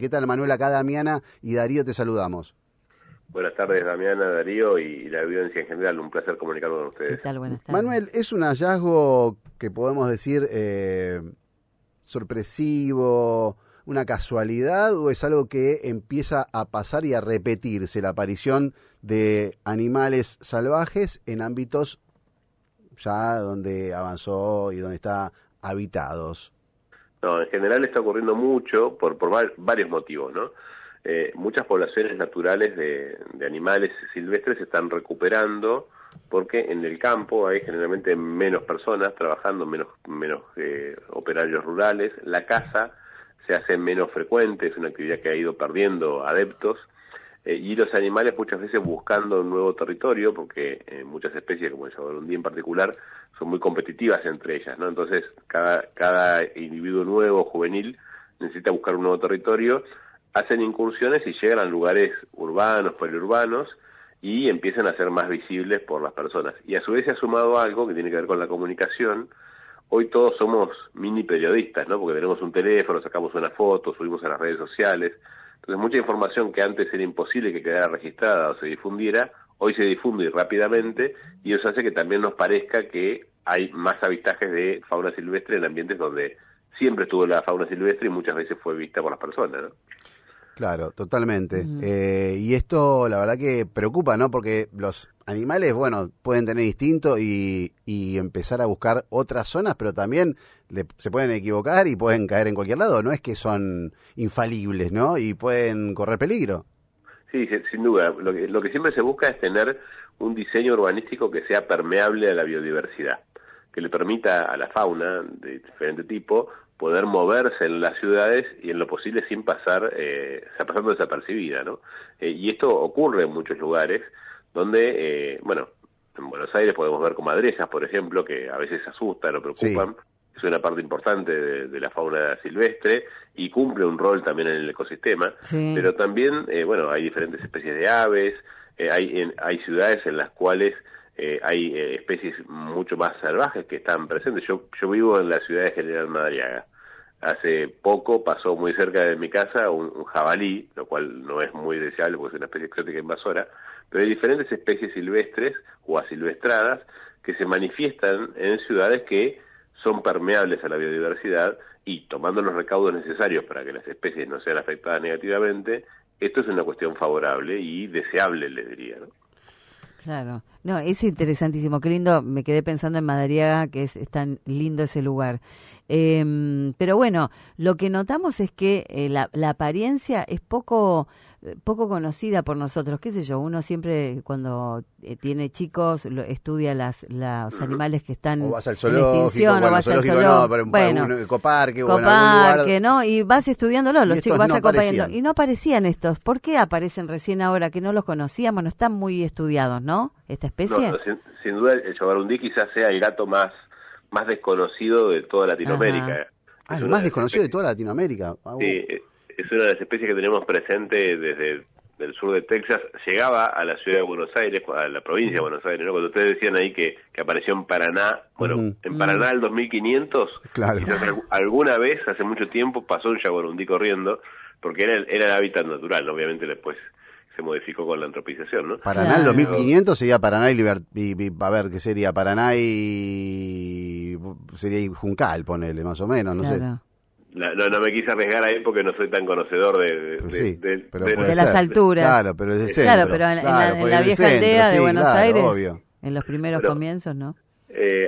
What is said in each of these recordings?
¿Qué tal, Manuel? Acá Damiana y Darío te saludamos. Buenas tardes, Damiana, Darío y la audiencia en general. Un placer comunicarme con ¿Qué ustedes. tal? Buenas tardes. Manuel, ¿es un hallazgo que podemos decir sorpresivo, una casualidad, o es algo que empieza a pasar y a repetirse, la aparición de animales salvajes en ámbitos ya donde avanzó y donde está habitados? No, en general está ocurriendo mucho por varios motivos, ¿no? Muchas poblaciones naturales de animales silvestres se están recuperando porque en el campo hay generalmente menos personas trabajando, menos operarios rurales. La caza se hace menos frecuente, es una actividad que ha ido perdiendo adeptos. Y los animales muchas veces buscando un nuevo territorio, porque muchas especies, como el jabalundí en particular, son muy competitivas entre ellas, ¿no? Entonces, cada individuo nuevo, juvenil, necesita buscar un nuevo territorio, hacen incursiones y llegan a lugares urbanos, poliurbanos, y empiezan a ser más visibles por las personas. Y a su vez se ha sumado algo que tiene que ver con la comunicación. Hoy todos somos mini periodistas, ¿no? Porque tenemos un teléfono, sacamos una foto, subimos a las redes sociales. Entonces, mucha información que antes era imposible que quedara registrada o se difundiera, hoy se difunde rápidamente, y eso hace que también nos parezca que hay más avistajes de fauna silvestre en ambientes donde siempre estuvo la fauna silvestre y muchas veces fue vista por las personas, ¿no? Claro, totalmente. Ujú. Y esto la verdad que preocupa, ¿no? Porque los animales, bueno, pueden tener instinto y empezar a buscar otras zonas, pero también se pueden equivocar y pueden caer en cualquier lado. No es que son infalibles, ¿no? Y pueden correr peligro. Sí, sin duda. Lo que siempre se busca es tener un diseño urbanístico que sea permeable a la biodiversidad, que le permita a la fauna de diferente tipo poder moverse en las ciudades y en lo posible sin pasando desapercibida, ¿no? Y esto ocurre en muchos lugares donde, bueno, en Buenos Aires podemos ver comadrejas, por ejemplo, que a veces asustan o Sí. preocupan. Es una parte importante de la fauna silvestre y cumple un rol también en el ecosistema, Sí, pero también, bueno, hay diferentes especies de aves, hay ciudades en las cuales hay especies mucho más salvajes que están presentes. Yo vivo en la ciudad de General Madariaga. Hace poco pasó muy cerca de mi casa un jabalí, lo cual no es muy deseable porque es una especie exótica invasora, pero hay diferentes especies silvestres o asilvestradas que se manifiestan en ciudades que son permeables a la biodiversidad, y tomando los recaudos necesarios para que las especies no sean afectadas negativamente, esto es una cuestión favorable y deseable, le diría, ¿no? claro. No, es interesantísimo. Qué lindo. Me quedé pensando en Madariaga, que es tan lindo ese lugar. Pero bueno, lo que notamos es que la apariencia es poco conocida por nosotros. ¿Qué sé yo? Uno siempre cuando tiene chicos estudia los Ujú. animales que O están vas al en zoológico, extinción, o bueno, vas al zoológico no, zoológico. pero para Bueno, algún ecoparque o en algún lugar. coparque, ¿no? Y vas estudiándolo, Y los chicos estos vas no acompañando. aparecían. Y no aparecían estos. ¿Por qué aparecen recién ahora que no los conocíamos? No están muy estudiados, ¿no? Esta No, especie. no, sin duda el jaguarundí quizás sea el gato más desconocido de toda Ajá. Latinoamérica. Ah, Es el una más de las desconocido de especies, toda Latinoamérica. sí, es una de las especies que tenemos presente desde el sur de Texas. Llegaba a la ciudad de Buenos Aires, a la provincia de Mm. Buenos Aires, ¿no? Cuando ustedes decían ahí que apareció en Paraná, bueno, Ujú. en Mm. Paraná el 2500, Claro. quizás alguna vez, hace mucho tiempo, pasó un jaguarundí corriendo, porque era el hábitat natural, ¿no? Obviamente después se modificó con la antropización, ¿no? Paraná el Claro. Pero 2500 sería Paraná a ver, ¿qué sería? Paraná y sería y Juncal, ponele, más o menos, no sé. Claro. no me quise arriesgar ahí porque no soy tan conocedor Pero sí, pero de puede De las ser. alturas. Claro, pero es el Claro, centro. pero Claro, en porque en la el vieja centro, aldea de sí, Buenos claro, Aires, obvio. en los primeros bueno, comienzos, ¿no?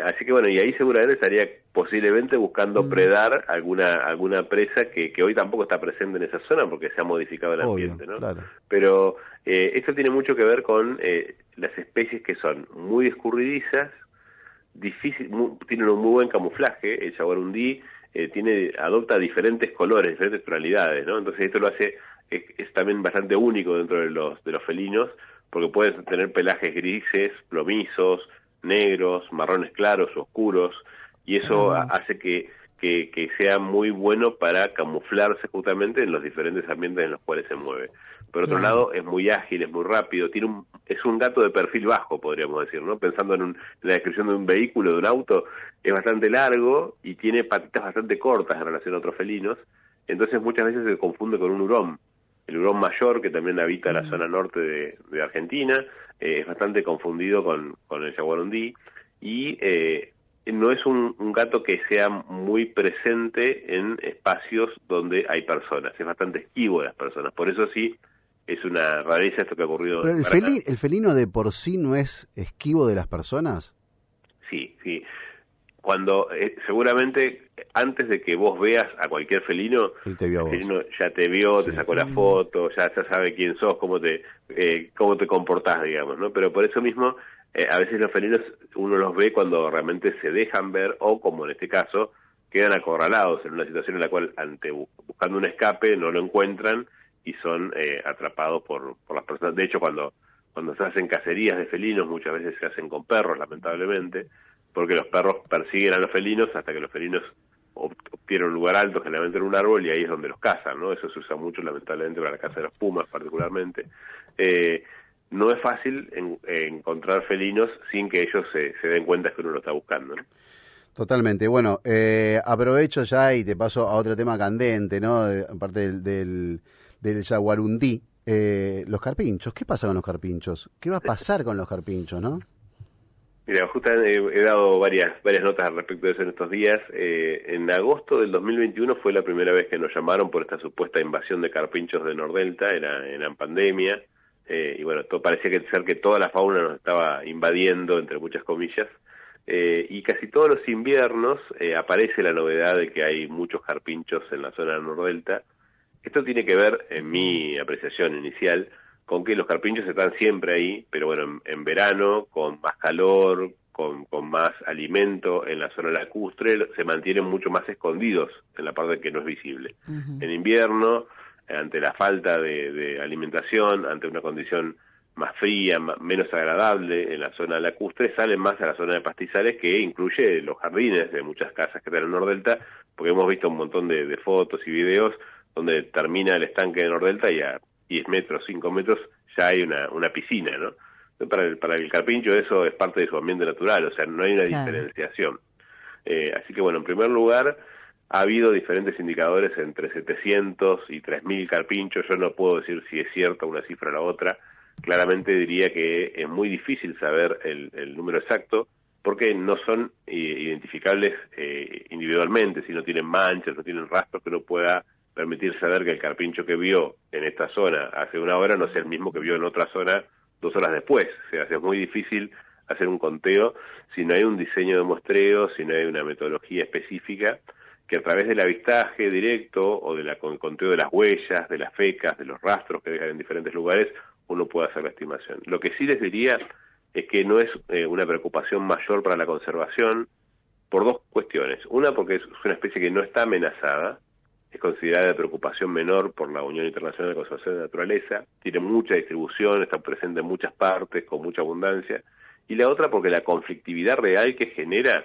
así que bueno, y ahí seguramente estaría posiblemente buscando Mm. predar alguna presa que hoy tampoco está presente en esa zona porque se ha modificado el Obvio, ambiente, ¿no? claro. Pero esto tiene mucho que ver con las especies que son muy escurridizas, tienen un muy buen camuflaje. El jaguarundí adopta diferentes colores, diferentes tonalidades, ¿no? Entonces esto lo hace, es también bastante único dentro de los felinos, porque pueden tener pelajes grises, plomizos, negros, marrones claros, oscuros, y Son eso hermosos. hace que sea muy bueno para camuflarse justamente en los diferentes ambientes en los cuales se mueve. Por otro Claro. lado, es muy ágil, es muy rápido, es un gato de perfil bajo, podríamos decir, ¿no? Pensando en la descripción de un vehículo, de un auto, es bastante largo y tiene patitas bastante cortas en relación a otros felinos, entonces muchas veces se confunde con un hurón. El hurón mayor, que también habita la zona norte de Argentina, es bastante confundido con el jaguarundí, y no es un gato que sea muy presente en espacios donde hay personas, es bastante esquivo de las personas, por eso sí es una rareza esto que ha ocurrido. Pero el felino de por sí no es esquivo de las personas. Sí, sí. Cuando seguramente antes de que vos veas a cualquier felino, Él te vio a el vos. felino ya te vio, Sí. te sacó la foto, ya sabe quién sos, cómo te comportás, digamos, ¿no? Pero por eso mismo, a veces los felinos uno los ve cuando realmente se dejan ver, o como en este caso, quedan acorralados en una situación en la cual, buscando un escape, no lo encuentran y son atrapados por las personas. De hecho, cuando se hacen cacerías de felinos, muchas veces se hacen con perros, lamentablemente, porque los perros persiguen a los felinos hasta que los felinos obtienen un lugar alto, generalmente en un árbol, y ahí es donde los cazan, ¿no? Eso se usa mucho, lamentablemente, para la caza de los pumas, particularmente. No es fácil encontrar felinos sin que ellos se den cuenta que uno lo está buscando, ¿no? Totalmente. Bueno, aprovecho ya y te paso a otro tema candente, ¿no? Aparte del jaguarundí. Los carpinchos, ¿qué pasa con los carpinchos? ¿Qué va a pasar con los carpinchos, no? Mira, justamente he dado varias notas al respecto de eso en estos días. En agosto del 2021 fue la primera vez que nos llamaron por esta supuesta invasión de carpinchos de Nordelta, era en pandemia, y bueno, todo parecía ser que toda la fauna nos estaba invadiendo, entre muchas comillas, y casi todos los inviernos aparece la novedad de que hay muchos carpinchos en la zona de Nordelta. Esto tiene que ver, en mi apreciación inicial, con que los carpinchos están siempre ahí, pero bueno, en verano, con más calor, con más alimento en la zona lacustre, se mantienen mucho más escondidos en la parte que no es visible. En invierno, ante la falta de alimentación, ante una condición más fría, menos agradable en la zona lacustre, salen más a la zona de pastizales, que incluye los jardines de muchas casas que están en Nordelta, porque hemos visto un montón de fotos y videos donde termina el estanque de Nordelta y a 10 metros, 5 metros, ya hay una piscina, ¿no? Para el carpincho eso es parte de su ambiente natural, o sea, no hay una diferenciación. Así que bueno, en primer lugar, ha habido diferentes indicadores entre 700 y 3.000 carpinchos. Yo no puedo decir si es cierta una cifra o la otra. Claramente diría que es muy difícil saber el número exacto, porque no son identificables individualmente, si no tienen manchas, no tienen rastros que uno pueda permitir saber que el carpincho que vio en esta zona hace una hora no sea el mismo que vio en otra zona 2 horas después. O sea, es muy difícil hacer un conteo si no hay un diseño de muestreo, si no hay una metodología específica que a través del avistaje directo o con el conteo de las huellas, de las fecas, de los rastros que dejan en diferentes lugares, uno puede hacer la estimación. Lo que sí les diría es que no es una preocupación mayor para la conservación por dos cuestiones. Una, porque es una especie que no está amenazada, es considerada de preocupación menor por la Unión Internacional de Conservación de la Naturaleza, tiene mucha distribución, está presente en muchas partes, con mucha abundancia, y la otra porque la conflictividad real que genera,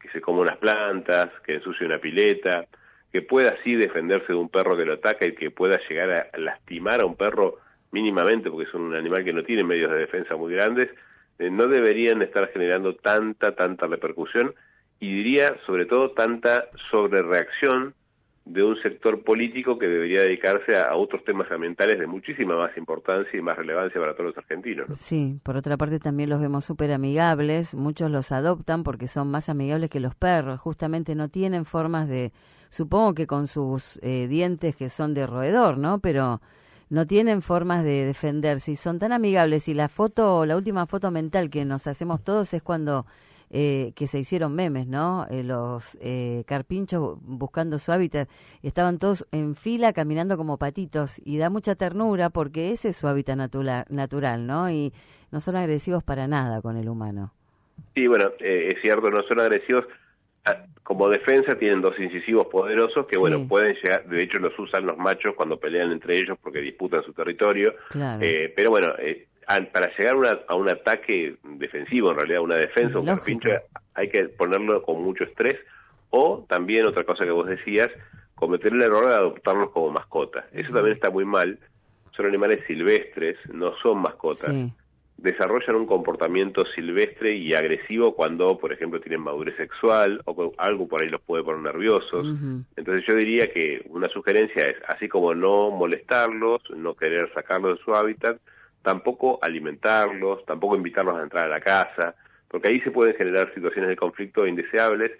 que se coma unas plantas, que ensucie una pileta, que pueda así defenderse de un perro que lo ataca y que pueda llegar a lastimar a un perro mínimamente, porque es un animal que no tiene medios de defensa muy grandes, no deberían estar generando tanta repercusión, y diría sobre todo tanta sobrereacción de un sector político que debería dedicarse a otros temas ambientales de muchísima más importancia y más relevancia para todos los argentinos, ¿no? Sí, por otra parte también los vemos súper amigables, muchos los adoptan porque son más amigables que los perros, justamente no tienen formas supongo que con sus dientes que son de roedor, ¿no? Pero no tienen formas de defenderse y son tan amigables, y la última foto mental que nos hacemos todos es cuando que se hicieron memes, ¿no? Los carpinchos buscando su hábitat, estaban todos en fila caminando como patitos, y da mucha ternura porque ese es su hábitat natural, ¿no? Y no son agresivos para nada con el humano. Sí, bueno, es cierto, no son agresivos. Como defensa tienen dos incisivos poderosos que, bueno, pueden llegar, de hecho los usan los machos cuando pelean entre ellos porque disputan su territorio, pero bueno, para llegar a un ataque defensivo, en realidad una defensa, un carpincho, hay que ponerlo con mucho estrés, o también otra cosa que vos decías, cometer el error de adoptarlos como mascotas. Eso también está muy mal. Son animales silvestres, no son mascotas. desarrollan un comportamiento silvestre y agresivo cuando, por ejemplo, tienen madurez sexual o algo por ahí los puede poner nerviosos. Entonces yo diría que una sugerencia es, así como no molestarlos, no querer sacarlos de su hábitat, tampoco alimentarlos, tampoco invitarlos a entrar a la casa, porque ahí se pueden generar situaciones de conflicto indeseables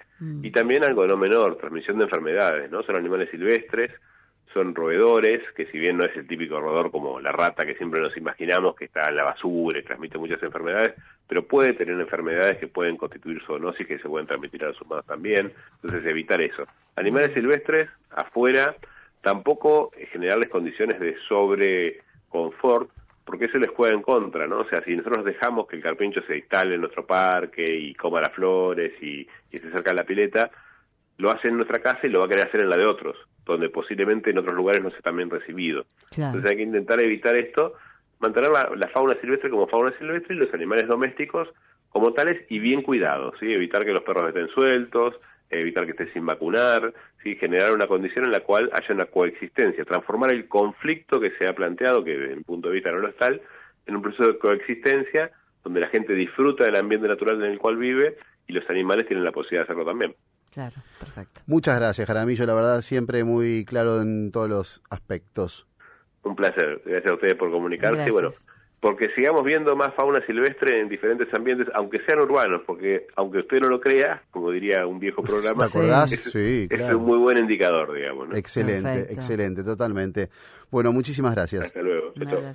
y también algo no menor, transmisión de enfermedades, ¿no? Son animales silvestres, son roedores, que si bien no es el típico roedor como la rata que siempre nos imaginamos, que está en la basura y transmite muchas enfermedades, pero puede tener enfermedades que pueden constituir zoonosis, que se pueden transmitir a los humanos también, entonces evitar eso. Animales silvestres, afuera, tampoco generarles condiciones de sobreconfort, porque eso les juega en contra, ¿no? O sea, si nosotros dejamos que el carpincho se instale en nuestro parque y coma las flores y se acerca a la pileta, lo hace en nuestra casa y lo va a querer hacer en la de otros, donde posiblemente en otros lugares no sea tan bien recibido. Claro. Entonces hay que intentar evitar esto, mantener la fauna silvestre como fauna silvestre y los animales domésticos como tales y bien cuidados, ¿sí? Evitar que los perros estén sueltos, evitar que estén sin vacunar, ¿sí? Generar una condición en la cual haya una coexistencia, transformar el conflicto que se ha planteado, que desde mi punto de vista no lo es tal, en un proceso de coexistencia donde la gente disfruta del ambiente natural en el cual vive y los animales tienen la posibilidad de hacerlo también. Claro, perfecto. Muchas gracias, Jaramillo, la verdad siempre muy claro en todos los aspectos. Un placer, gracias a ustedes por comunicarse. Gracias. Bueno, porque sigamos viendo más fauna silvestre en diferentes ambientes, aunque sean urbanos, porque aunque usted no lo crea, como diría un viejo programa, ¿te acordás? Sí, claro. Es un muy buen indicador, digamos, ¿no? Excelente, Perfecto. excelente, totalmente. Bueno, muchísimas gracias. Hasta luego. Chao.